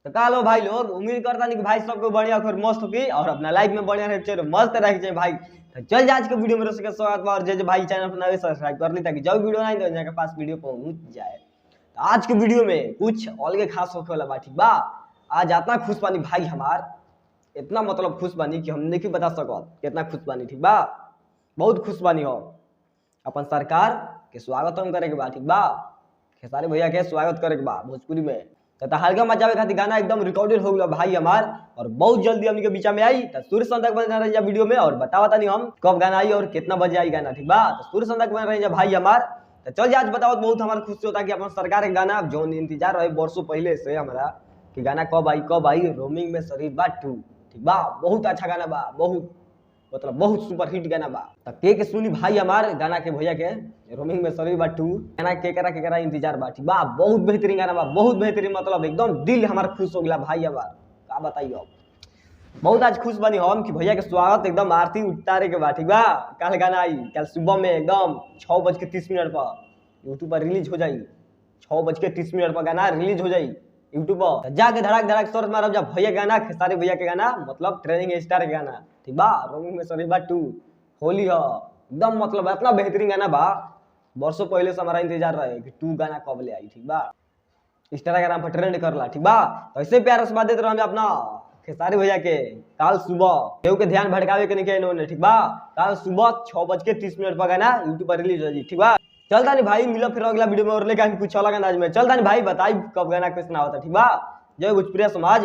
तो कालो भाई लोग उम्मीद करता नहीं कि भाई सबको बढ़िया और मस्त होगी और अपना लाइफ में बढ़िया रहे चाहिए मस्त रहे चाहिए भाई। तो चल आज के वीडियो में सके स्वागत और जय भाई चैनल पर नए सब्सक्राइब कर ली ताकि जब वीडियो आए तो के पास वीडियो पहुंच जाए। तो आज के वीडियो में कुछ अलग खास होने वाला बा, ठीक बा। आज इतना खुश बानी भाई हमार, इतना मतलब खुश बानी कि हम नहीं बता सकत कितना खुश बानी, ठीक बा। बहुत खुश बानी हो अपन सरकार के स्वागत हम करे के बा, ठीक बा। खेसारी भैया के स्वागत करे के बा भोजपुरी में। तो हल्का मचावे खातिर गाना एकदम रिकॉर्डेड हो गया भाई हमार और बहुत जल्दी हमनी के बीच में आई। तो सूर्य संतक बन रही वीडियो में और बतावा नहीं हम कब गाना आई और कितना बजे आई गाना, ठीक बा। तो सूर्य संतक बन रही भाई हमार। तो चल आज बताओ, बहुत हमारा खुशी होता है कि अपन सरकार के गाना जो इंतजार रहे वर्षों पहले से हमारा कि गाना कब आई रोमिंग में शरीफ बा 2, ठीक बा। बहुत अच्छा गाना बा, बहुत मतलब बहुत सुपर हिट गाना बा। तो के सुनी भाई हमार गाना के भैया के रोमिंग में शरीफ बा 2 गाना के करा इंतजार बा, ठीक बा। बहुत बेहतरीन गाना बा, बहुत बेहतरीन, मतलब एकदम दिल हमारा खुश हो गया भाई हमार। का बताइए अब बहुत आज खुश बनी हम कि भैया के स्वागत एकदम आरती उतारे के बा, ठीक बा। कल गाना आई कल सुबह में एकदम 6:30 पर यूट्यूब पर रिलीज हो जाई। 6:30 पर गाना रिलीज हो जाई यूट्यूब पर। जाके धड़ाक सर्च मारब जब भैया गाना खेसारी भैया के गाना मतलब ट्रेनिंग स्टार के गाना, ठीक बा। रोमिंग में शरीफ बा 2 होली है एकदम, मतलब इतना बेहतरीन गाना बा। वर्षों पहले से हमारा इंतजार रहे कि 2 गाना कब ले आई, ठीक बा। इंस्टाग्राम पर ट्रेंड करला, ठीक बा। तो ऐसे प्यार से बात देते रहो अपना खेसारी भैया के कल सुबह केहू के ध्यान भटकावे के नहीं इन्होंने, ठीक बा। कल सुबह 6:30 पर गाना यूट्यूब पर रिलीज हो जी, ठीक बा। चलता नहीं भाई, मिलो फिर अगला वीडियो में और लेकर कुछ अलग अंदाज में। चलता नहीं भाई, बताई कब गाना कितना होता, ठीक बा। जय भोजपुरिया समाज।